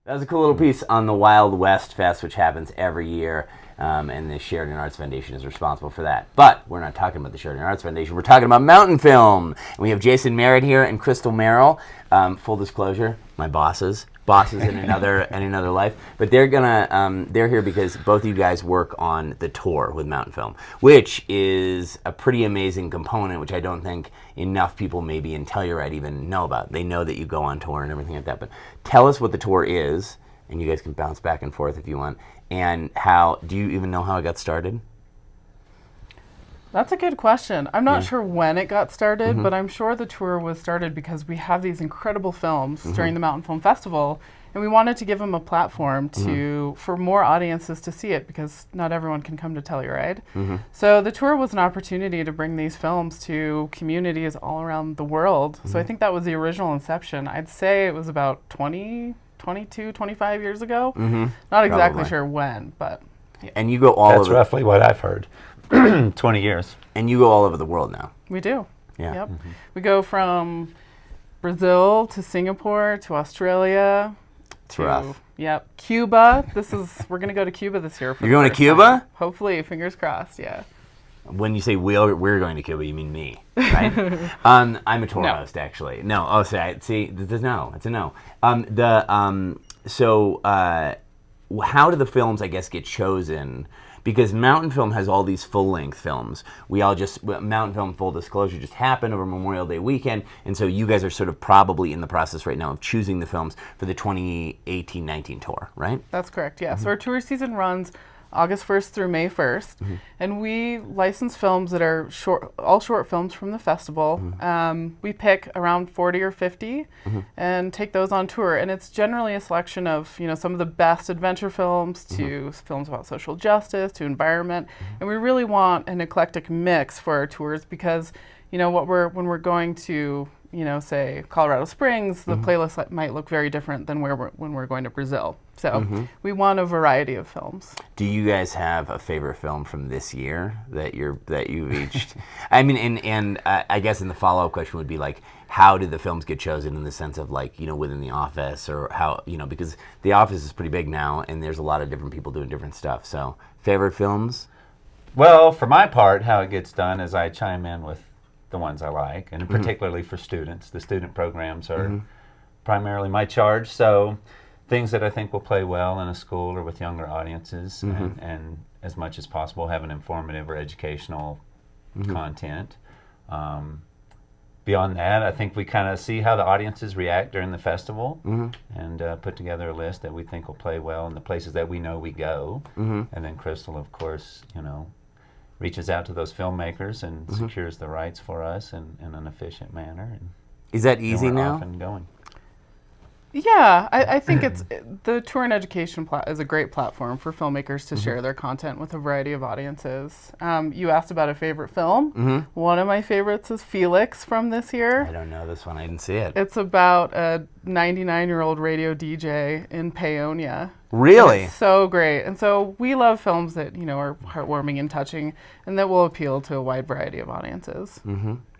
That was a cool little piece on the Wild West Fest, which happens every year, and the Sheridan Arts Foundation is responsible for that. But we're not talking about the Sheridan Arts Foundation. We're talking about Mountainfilm. And we have Jason Merritt here and Crystal Merrill. Full disclosure, my bosses in another life. But they're here because both of you guys work on the tour with Mountainfilm, which is a pretty amazing component, which I don't think enough people maybe in Telluride even know about. They know that you go on tour and everything like that, but tell us what the tour is, and you guys can bounce back and forth if you want, and do you even know how it got started? That's a good question. I'm not sure when it got started, but I'm sure the tour was started because we have these incredible films during the Mountain Film Festival, and we wanted to give them a platform for more audiences to see it, because not everyone can come to Telluride. So the tour was an opportunity to bring these films to communities all around the world. So I think that was the original inception. I'd say it was about 22, 25 years ago. Not exactly sure when, but... Yeah. And you go all over... That's roughly what I've heard. 20 years. And you go all over the world now. We do. Yeah. Yep. We go from Brazil to Singapore to Australia. It's rough. Yep. Cuba. We're going to go to Cuba this year. You're going to Cuba? Time. Hopefully, fingers crossed, yeah. When you say we're going to Cuba, you mean me, right? I'm a tour host, actually. No, see, it's a no. So how do the films, I guess, get chosen? Because Mountainfilm has all these full-length films. Mountainfilm, full disclosure, just happened over Memorial Day weekend, and so you guys are sort of probably in the process right now of choosing the films for the 2018-19 tour, right? That's correct, yeah. So our tour season runs August 1st through May 1st, and we license films that are all short films from the festival. We pick around 40 or 50 and take those on tour, and it's generally a selection of some of the best adventure films to films about social justice to environment, and we really want an eclectic mix for our tours, because when we're going to say Colorado Springs, the playlist might look very different than when we're going to Brazil. So we want a variety of films. Do you guys have a favorite film from this year that you've each? I mean, and I guess in the follow-up question would be like, how did the films get chosen in the sense of like within the office, or how because the office is pretty big now and there's a lot of different people doing different stuff. So favorite films? Well, for my part, how it gets done is I chime in with the ones I like, and particularly for students. The student programs are primarily my charge, so things that I think will play well in a school or with younger audiences, and as much as possible have an informative or educational content. Beyond that, I think we kind of see how the audiences react during the festival, and put together a list that we think will play well in the places that we know we go. And then Crystal, of course, reaches out to those filmmakers and secures the rights for us in an efficient manner. And is that easy now? Off and going. Yeah, I think the Tour and Education is a great platform for filmmakers to share their content with a variety of audiences. You asked about a favorite film. One of my favorites is Felix from this year. I don't know this one. I didn't see it. It's about a 99-year-old radio DJ in Paonia. Really? It's so great. And so we love films that are heartwarming and touching, and that will appeal to a wide variety of audiences.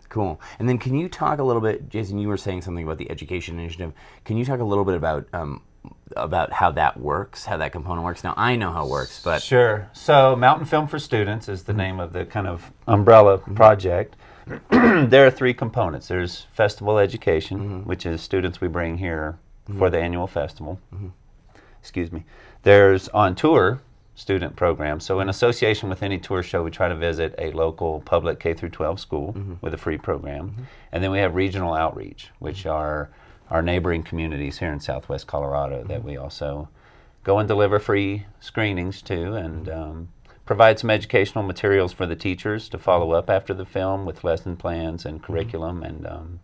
Cool. And then can you talk a little bit, Jason, you were saying something about the education initiative. Can you talk a little bit about how that works, how that component works? Now, I know how it works, but... Sure. So Mountainfilm for Students is the name of the kind of umbrella project. There are three components. There's festival education, which is students we bring here for the annual festival. Excuse me. There's on tour student program. So in association with any tour show, we try to visit a local public K-12 school with a free program. And then we have regional outreach, which are our neighboring communities here in Southwest Colorado that we also go and deliver free screenings to, and provide some educational materials for the teachers to follow up after the film with lesson plans and curriculum. And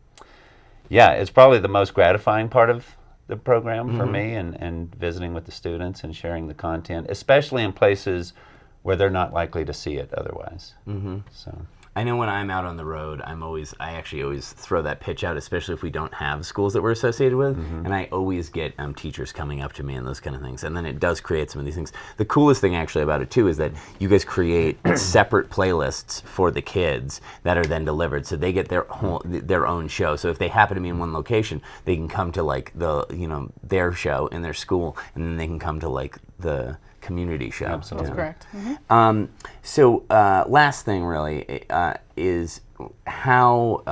yeah, it's probably the most gratifying part of the program for me, and visiting with the students and sharing the content, especially in places where they're not likely to see it otherwise. So I know when I'm out on the road, I actually always throw that pitch out, especially if we don't have schools that we're associated with, and I always get teachers coming up to me and those kind of things, and then it does create some of these things. The coolest thing actually about it too is that you guys create separate playlists for the kids that are then delivered, so they get their own show. So if they happen to be in one location, they can come to like their show in their school, and then they can come to like the community show. Absolutely. That's correct. So last thing really is how,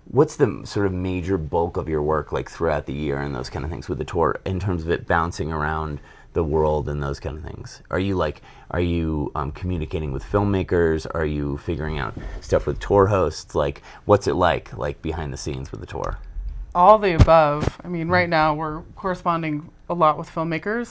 what's the sort of major bulk of your work like throughout the year and those kind of things with the tour in terms of it bouncing around the world and those kind of things? Are you communicating with filmmakers? Are you figuring out stuff with tour hosts? Like, what's it like behind the scenes with the tour? All the above. I mean, right now we're corresponding a lot with filmmakers,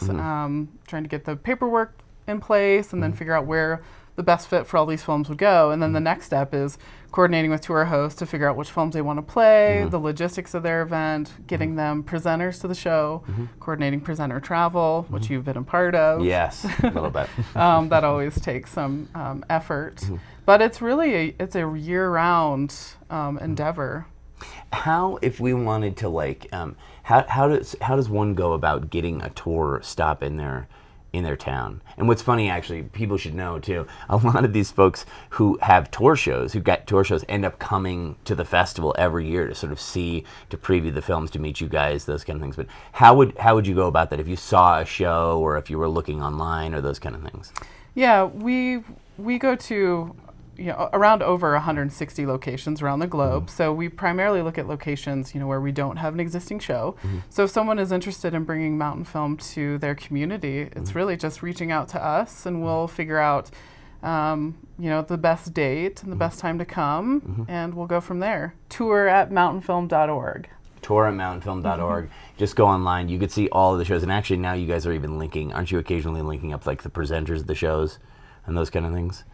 trying to get the paperwork in place and then figure out where the best fit for all these films would go. And then the next step is coordinating with tour hosts to figure out which films they want to play, the logistics of their event, getting them presenters to the show, coordinating presenter travel, which you've been a part of. Yes, a little bit. That always takes some effort. But it's really a year-round endeavor. How, if we wanted to like, how does one go about getting a tour stop in their town? And what's funny, actually, people should know too, a lot of these folks who have tour shows, who get tour shows, end up coming to the festival every year to sort of to preview the films, to meet you guys, those kind of things. But how would you go about that if you saw a show or if you were looking online or those kind of things? Yeah, we go to around over 160 locations around the globe. So we primarily look at locations, where we don't have an existing show. So if someone is interested in bringing mountain film to their community, it's really just reaching out to us, and we'll figure out, the best date and the best time to come, and we'll go from there. Tour@mountainfilm.org. Tour@mountainfilm.org. Just go online. You could see all of the shows, and actually now you guys are even aren't you occasionally linking up like the presenters of the shows and those kind of things?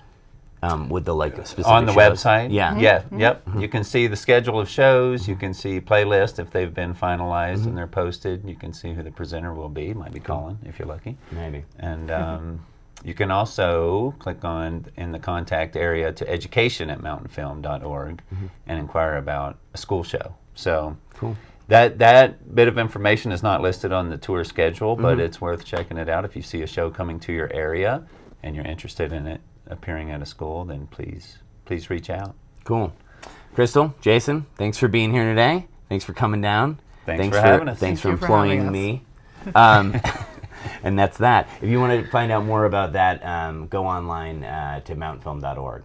With the specific on the shows. website. Yeah. Yep. You can see the schedule of shows. You can see playlists if they've been finalized and they're posted. You can see who the presenter will be. Might be Colin if you're lucky. Maybe. And you can also click in the contact area to education@mountainfilm.org and inquire about a school show. So cool. That bit of information is not listed on the tour schedule, but it's worth checking it out. If you see a show coming to your area and you're interested in it appearing at a school, then please reach out. Cool. Crystal, Jason, thanks for being here today. Thanks for coming down. Thanks for having us. Thanks for Thank you for employing having me. And that's that. If you want to find out more about that, go online to mountainfilm.org.